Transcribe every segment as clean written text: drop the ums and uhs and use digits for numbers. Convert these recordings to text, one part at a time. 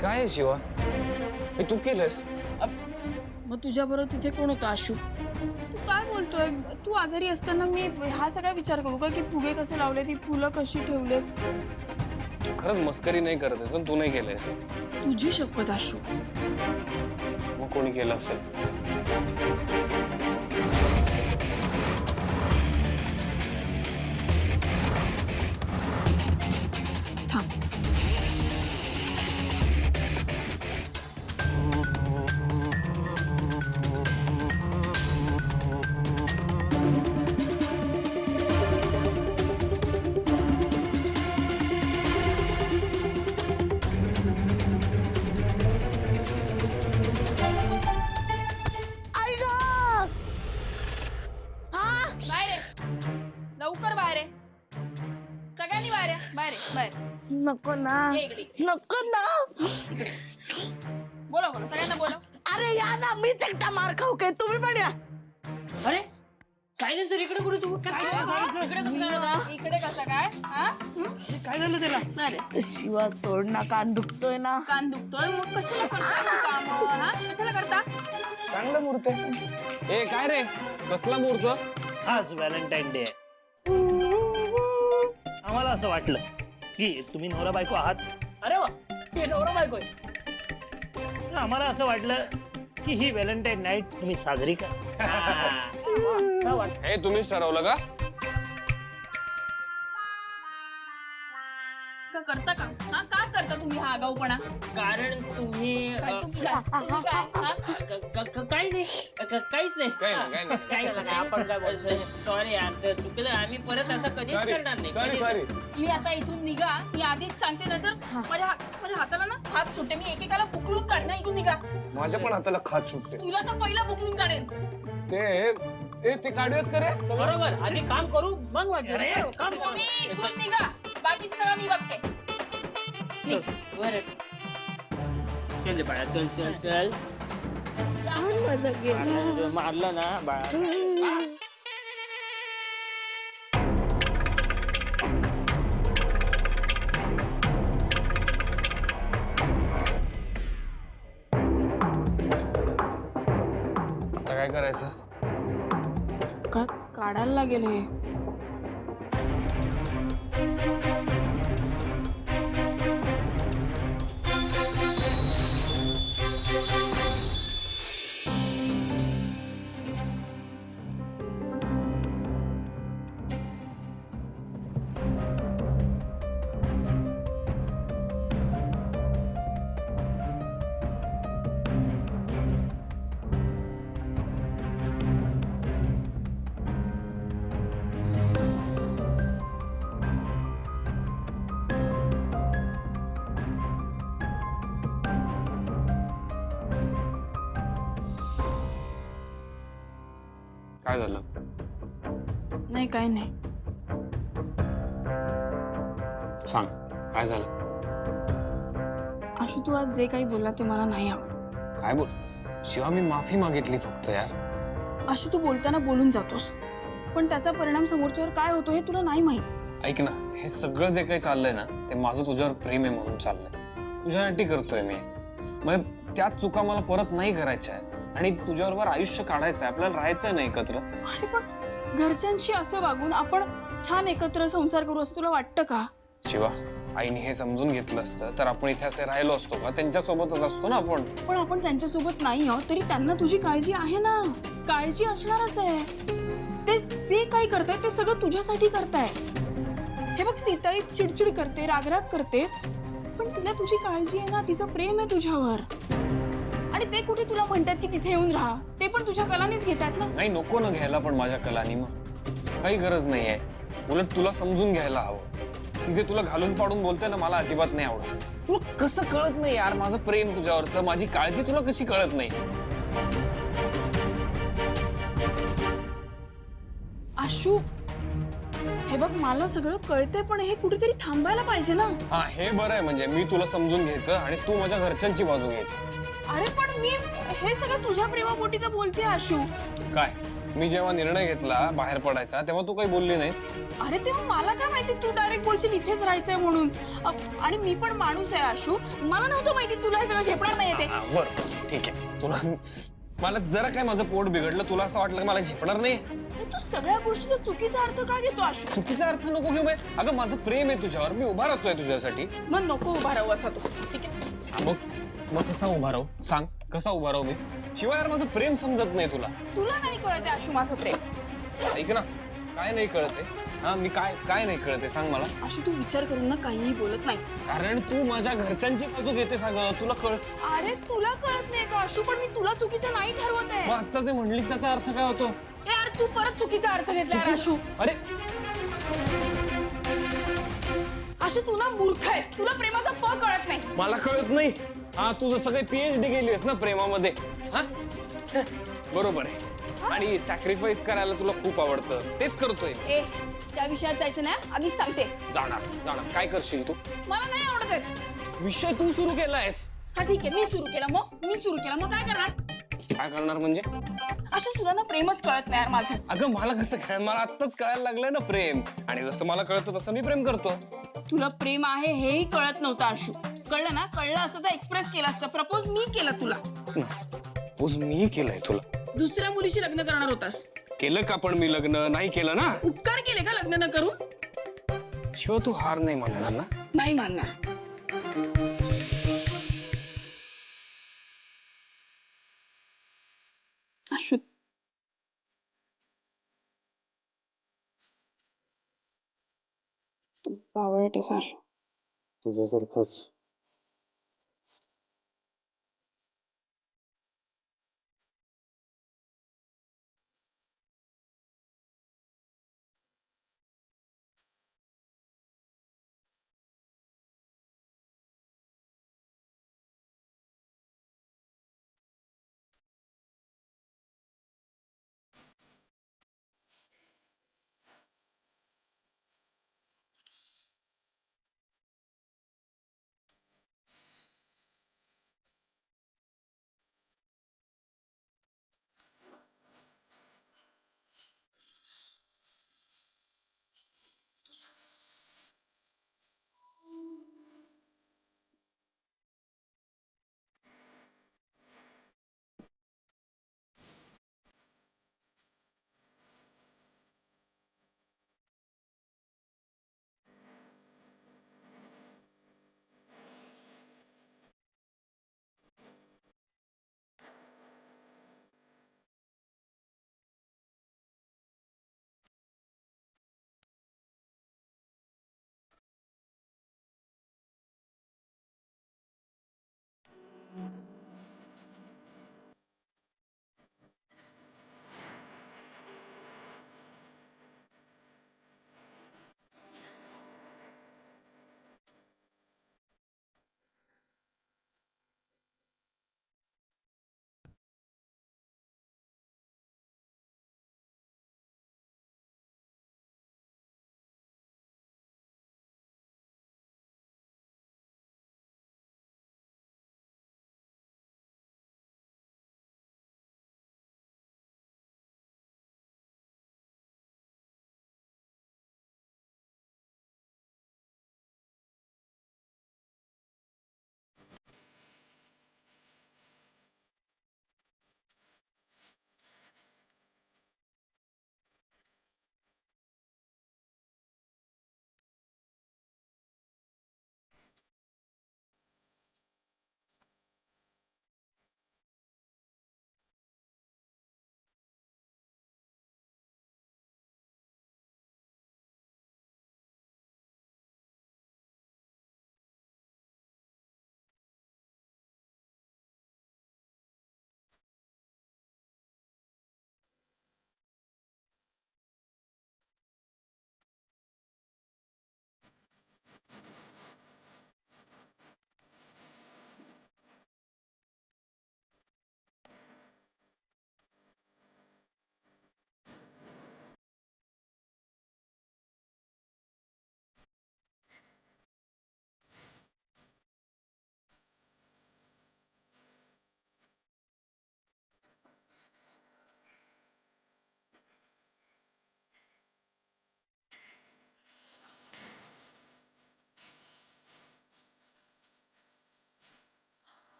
काय आहे शिवा? हे तू केलंस? मग तुझ्या बरोबर तिथे कोण होता आशू? तू काय बोलतोय? तू आजारी असताना मी हा सगळा विचार करू का की फुगे कसे लावले, ती फुलं कशी ठेवले? तू खरंच मस्करी नाही करत आहेस, तू नाही केलंयस. तुझी शपथ आशू. मग कोणी केलं असेल? थांब. बाहेर ये. लवकर बाहेर ये. सगळ्यांनी बाहेर या. बाहेर ये, बाहेर. नको ना, ये इकडे. नको ना. इकडे. बोला बोला, सगळ्यांना बोला. अरे या ना, मीच एकटा मार खाऊ काय, तुम्ही पण या. अरे सायलेन्सर इकडे कुठे तू इकडे कसं काय? इकडे कसं काय? हा? काय झालं त्याला? अरे शिवा सोड ना, कान दुखतोय ना. कान दुखतोय, मग कशाला करता तू कामं, हा? कशाला करता? चांगला मुहूर्त आहे. ए काय रे, कसला मुहूर्त? आज व्हॅलेंटाईन डे आहे. आम्हाला असं वाटलं की तुम्ही नवरा बायको आहात. अरे वा, हे नवरा बायको आहे. आम्हाला असं वाटलं की ही व्हॅलेंटाईन नाईट तुम्ही साजरी करा. हे तुम्हीच ठरवलं का? का करता का? हा, का करता तुम्ही हा आगाऊपणा? कारण तुम्ही काय तुम्ही काय? तुम्ही काय? हा? काही नाही काहीच नाही काय नाही, काय नाही. काहीच नाही आपण काय बोलतो सॉरी आमचं चुकलं आम्ही परत असं कधीच करणार नाही सॉरी कधीच सॉरी. मी आता इथून निघा. मी आधीच सांगते ना, तर माझ्या हाताला ना हात सुटते. मी एकेकाला बुकलून काढणार. इथून निघा. माझ्या पण हाताला खात सुटते. तुला तर पहिला बुकलून काढेन. ते काढूयात करे. बरोबर, आधी काम करू मग काम तुम्ही इथून निघा. बाकीचं सगळं मी बघते. बरं चल बाळा चल चल चल मजा घे. मारलं ना बाळा आता काय करायचं? का काढायला लागेल हे? काय झालं? नाही, काय नाही. सांग काय झालं? आशू, तू आज जे काही बोलला ते मला नाही आवडलं. काय बोल? शिवा मी माफी मागितली फक्त यार. आशू, तू बोलताना बोलून जातोस, पण त्याचा परिणाम समोरच्यावर काय होतो हे तुला नाही माहित. ऐक ना, हे सगळं जे काही चाललंय ना ते माझं तुझ्यावर प्रेम आहे म्हणून चाललंय. तुझ्यासाठी करतोय मी. मग त्याच चुका मला परत नाही करायच्या आहेत आणि तुझ्याबरोबर आयुष्य काढायचं आहे, आपल्याला राहायचं नाही एकत्र. अरे पण घरच्यांशी असं वागून आपण छान एकत्र संसार करू असं तुला वाटतं का? शिवा, आईने हे समजून घेतलं असतं तर आपण इथे असे राहिलो असतो का? त्यांच्यासोबतच असतो ना आपण. पण आपण त्यांच्यासोबत नाही आहोत तरी त्यांना तुझी काळजी आहे ना. काळजी असणारच आहे. ते जे काही करताय ते सगळं तुझ्यासाठी करताय. हे बघ, सीताई चिडचिड करते, रागराग करते, पण तिला तुझी काळजी आहे ना, तिचं प्रेम आहे तुझ्यावर. आणि ते कुठे तुला म्हणतात की तिथे येऊन राहा? ते पण तुझ्या कलानेच घेतात ना. नाही, नको ना घ्यायला पण माझ्या कलानी. मग काही गरज नाहीये. उलट तुला समजून घ्यायला हवं. तिचे तुला घालून पाडून बोलते ना, मला अजिबात नाही आवडत. तुला कसं कळत नाही यार माझं प्रेम तुझ्यावरचं, माझी काळजी तुला कशी कळत नाही? आशू, हे बघ, मला सगळं कळतंय पण हे कुठेतरी थांबायला पाहिजे ना. हा, हे बरं आहे. म्हणजे मी तुला समजून घ्यायचं आणि तू माझ्या घरच्यांची बाजू घ्यायची. अरे पण मी हे सगळं तुझ्या प्रेमापोटी तर बोलते आशू. काय मी जेव्हा निर्णय घेतला बाहेर पडायचा तेव्हा तू काही बोलली नाहीस. अरे तेव्हा मला काय माहिती तू डायरेक्ट बोलशील इथेच राहायचंय म्हणून. आणि मी पण माणूस आहे आशू, मला नव्हतं माहिती तुला हे सगळं झेपणार नाही ते. बरं ठीक आहे, तुला मला जरा काय माझं पोट बिघडलं, तुला असं वाटलं की मला झेपणार नाही. तू सगळ्या गोष्टीचा चुकीचा अर्थ का घेतो आशू? चुकीचा अर्थ नको घेऊ. अगं माझं प्रेम आहे तुझ्यावर, मी उभा राहतोय तुझ्यासाठी. मग नको उभा राहू असा तू, ठीक आहे? मग कसा उभा राहू सांग, कसा उभा राहू मी? शिवाय यार माझं प्रेम समजत नाही तुला. तुला नाही कळत आशू माझं प्रेम. ऐक ना, काय नाही कळते? हा मी काय नाही कळते सांग मला. आशू तू विचार करून ना काहीही बोलत नाहीस. कारण तू माझ्या घरच्यांची बाजू घेते सगळं, तुला कळत. अरे तुला कळत नाही का आशू? पण मी तुला चुकीचं नाही ठरवत आहे. मग आता जे म्हणलीस त्याचा अर्थ काय होतो? यार तू परत चुकीचा अर्थ घेतला आशू. अरे आशू तू ना मूर्ख आहेस, तुला प्रेमाचा प कळत नाही. मला कळत नाही. हा तू जसं काही PhD केलीस ना प्रेमामध्ये. हा बरोबर आहे. आणि सॅक्रिफाईस करायला तुला खूप आवडतं, तेच करतोय. ए त्या विषयात जायचं नाही, आधीच सांगते. जाणार काय करशील तू? मला नाही आवडत आहेत. विषय तू सुरू केलायस. हा ठीक आहे, मी सुरू केला मग काय करणार? काय करणार म्हणजे? आशू तुला ना प्रेमच कळत नाही यार माझं. अगं मला कसं कळ, मला आत्ताच कळायला लागलं ना प्रेम. आणि जसं मला कळतं तसं मी प्रेम करतो. तुला प्रेम आहे हेही कळत नव्हतं आशू. कळलं ना? कळलं असतं तर एक्सप्रेस केलं असतं. प्रपोज मी केलं तुला. उज मी केलंय तुला. दुसऱ्या मुलीशी लग्न करणार होतास. केलं का पण मी लग्न? नाही केलं ना. उपकार केले का लग्न न करू? शिव तू हार नाही मानणार ना? नाही मानणार. आशू तू बावळट आहेस आशू. तुझ्यासारखंच.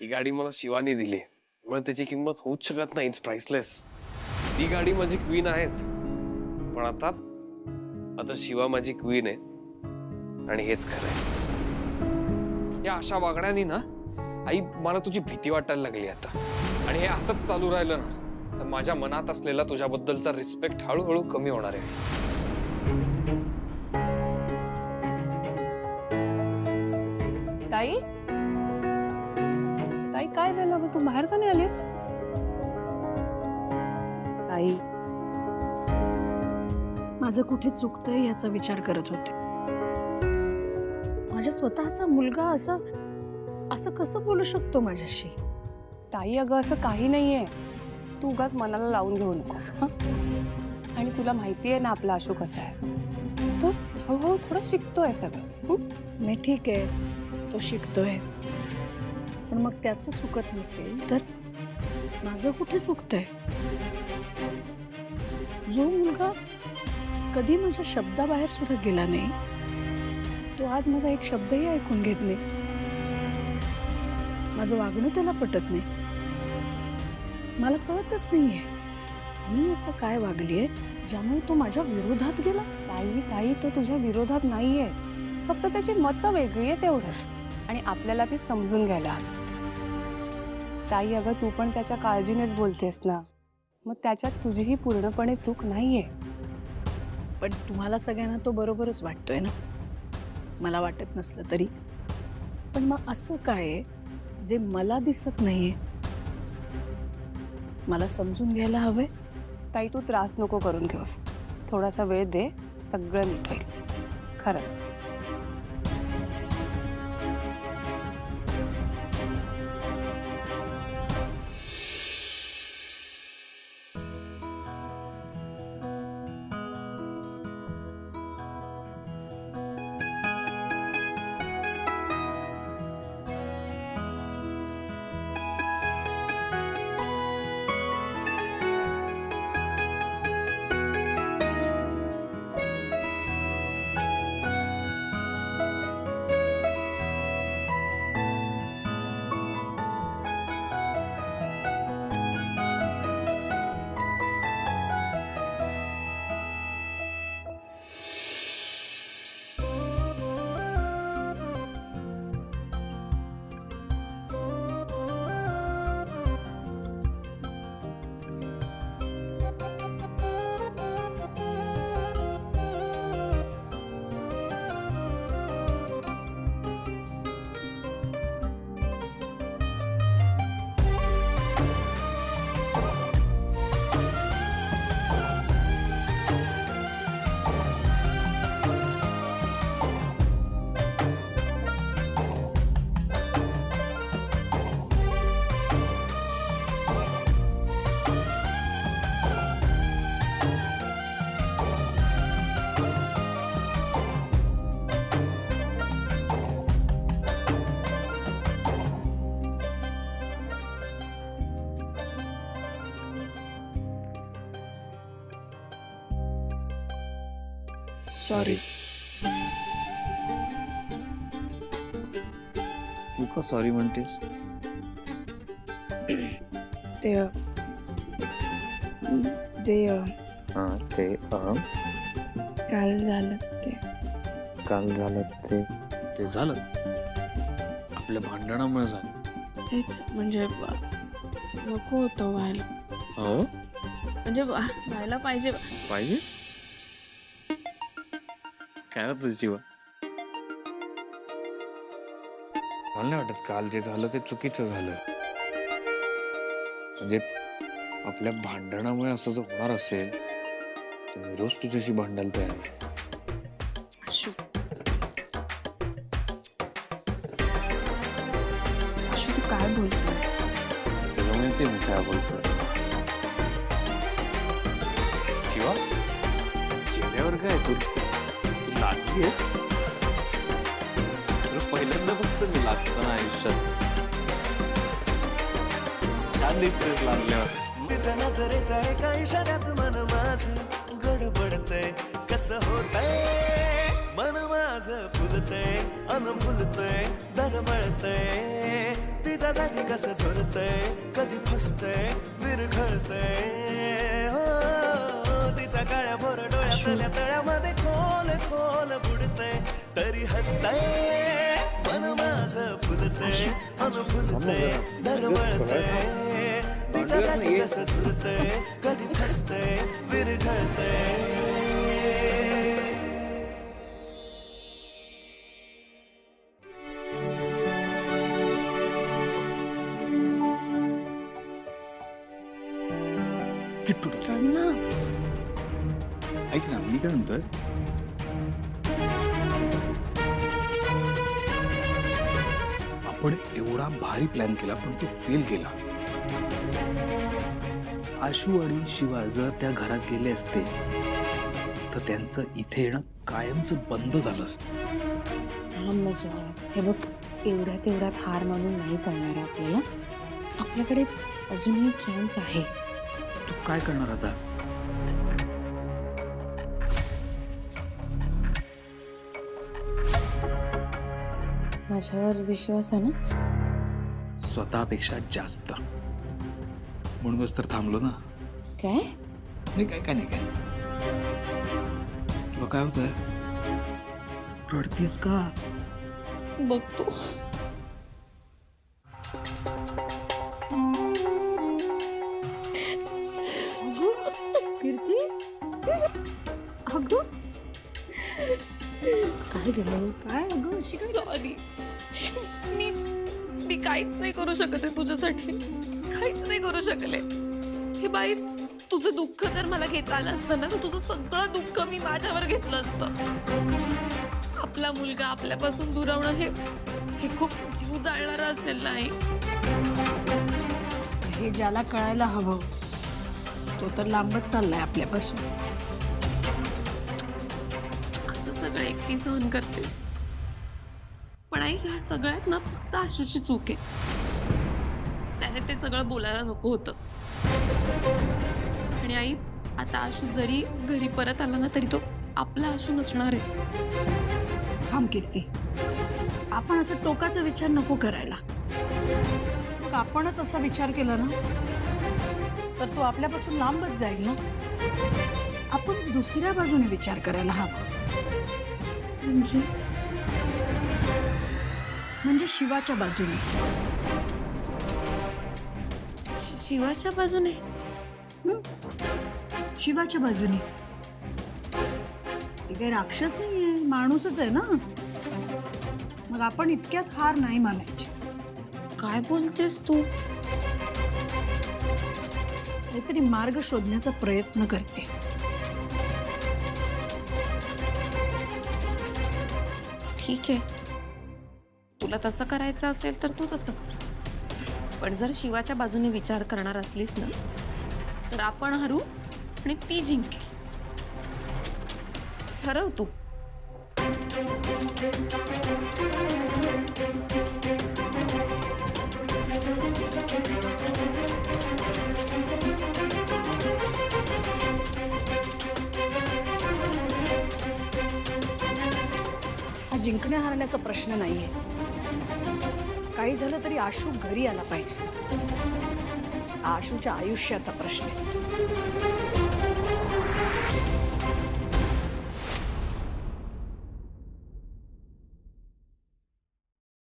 ही गाडी मला शिवानी दिली त्यामुळे त्याची किंमत होऊच शकत नाही. It's priceless. ती गाडी माझी क्वीन आहेच, पण आता शिवा माझी क्वीन आहे आणि हेच खरं आहे. या अशा वागण्यानी ना आई मला तुझी भीती वाटायला लागली आता. आणि हे असंच चालू राहिलं ना तर माझ्या मनात असलेला तुझ्याबद्दलचा रिस्पेक्ट हळूहळू कमी होणार आहे. ताई ताई काय झालं ग, तू बाहेर का नाही आलीस? ताई माझं कुठे चुकतंय याचा विचार करत होते. माझ्या स्वतःचा मुलगा असं कसं बोलू शकतो माझ्याशी? ताई अगं असं काही नाहीये, तू उगाच मनाला लावून घेऊ नकोस हं? आणि तुला माहिती आहे ना आपला आशू कसा आहे, तो हळूहळू थोडं शिकतोय सगळं हं? नाही ठीक आहे, तो शिकतोय, पण मग त्याचं चुकत नसेल तर माझं कुठे चुकतंय? जो मुलगा कधी माझ्या शब्दाबाहेर सुद्धा गेला नाही, तो आज माझा एक शब्दही ऐकून घेत नाही. माझं वागणं त्याला पटत नाही. मला कळतच नाहीये मी असं काय वागलीये ज्यामुळे तो माझ्या विरोधात गेला. ताई तो तुझ्या विरोधात नाहीये, फक्त त्याची मतं वेगळी आहे तेवढंच, आणि आपल्याला ती समजून घ्यायला हवी. ताई अगं तू पण त्याच्या काळजीनेच बोलतेस ना, मग त्याच्यात तुझीही पूर्णपणे चूक नाहीये. पण तुम्हाला सगळ्यांना तो बरोबरच वाटतोय ना, मला वाटत नसलं तरी. पण मग असं काय आहे जे मला दिसत नाहीये? मला समजून घ्यायला हवंय. ताई तू त्रास नको करून घेऊस, थोडासा वेळ दे, सगळं नीट होईल खरंच. सॉरी. तू का सॉरी म्हणतेस? ते काल झालं ते. काल झालं ते झालं, आपल्या भांडणामुळे झालं. तेच म्हणजे नको होतं व्हायला. हो म्हणजे व्हायला पाहिजे. काय होतं शिवा? मला नाही वाटत काल जे झालं ते चुकीचं झालं. म्हणजे आपल्या भांडणामुळे असं जर होणार असेल तर मी रोज तुझ्याशी भांडायला तयार आहे. आशू तू काय बोलतोय? तुला माहिती मी काय बोलतोय? शिवा चेहऱ्यावर काय तू लाजलीस? तुला पहिल्यांदा बघतो मी लाजताना आयुष्यात. छान दिसतेस लाजल्यावर. तिच्या नजरेच्या एका इशाऱ्यात मन माझं गडबडतंय, कसं होतंय मन माझं माझं फुलतय फुलतय दरवळतय तिच्यासाठी कसं झुरतय कधी फसतय विरघळतय हो तिच्या काळ्या भोर डोळ्यातल्या तळ्यामध्ये खोल खोल बुडतय तरी हसतय मन माझं फुलतय फुलतय दरवळतय तिच्यासाठी कसं झुरतय कधी फसतय विरघळतय किट्टू चल ना. ऐक ना मी काय म्हणतोय आपण एवढा भारी प्लॅन केला पण तो फेल गेला. आशू आणि शिवा जर त्या घरात गेले असते तर त्यांचं इथे येणं कायमचं बंद झालं असतं. थांब ना सुहास, हे बघ एवढ्या तेवढ्यात हार मानून नाही चालणार आहे आपल्याला. आपल्याकडे अजूनही चान्स आहे. तू काय करणार आता? माझ्यावर विश्वास आहे ना? स्वतःपेक्षा जास्त. म्हणूनच तर थांबलो ना. काय नाही काय नाही काय. तुला काय होतंय? रडतीस का? बघतो. कीर्ती अगं काय झालं काय अगं अशी काय सॉरी. मी काहीच नाही करू शकत आहे तुझ्यासाठी. काहीच नाही करू शकले. हे बाई, तुझं दुःख जर मला घेता आलं असतं ना तर तुझं सगळं दुःख मी माझ्यावर घेतलं असतं. आपला मुलगा आपल्यापासून दुरावणं हे खूप जीव जाळणारं असेल नाही. हे ज्याला कळायला हवं तो तर लांबच चाललाय आपल्यापासून. कसं सगळं एकटी सहन करतेस? पण आई, ह्या सगळ्यात ना फक्त आशूची चूक आहे. त्याने ते सगळं बोलायला नको होतं. आणि आई, आता आशू जरी घरी परत आला ना तरी तो आपला आशू नसणार आहे. थांब कीर्ती, आपण असं टोकाचा विचार नको करायला. मग आपणच असा विचार केला ना तर तो आपल्यापासून लांबच जाईल ना. आपण दुसऱ्या बाजूने विचार करायला हवा. म्हणजे शिवाच्या बाजूने. शिवाच्या बाजूने? शिवाच्या बाजूने. ती काही राक्षस नाहीये, माणूसच आहे ना. मग आपण इतक्यात हार नाही मानायची. काय बोलतेस तू? काहीतरी मार्ग शोधण्याचा प्रयत्न करते. ठीक आहे, तुला तसं करायचं असेल तर तू तसं कर. पण जर शिवाच्या बाजूने विचार करणार असलीस ना तर आपण हरू आणि ती जिंकेल. ठरव तू. हा जिंकण्या हारण्याचा प्रश्न नाहीये. काही झालं तरी आशू घरी आला पाहिजे. हा आशूच्या आयुष्याचा प्रश्न आहे.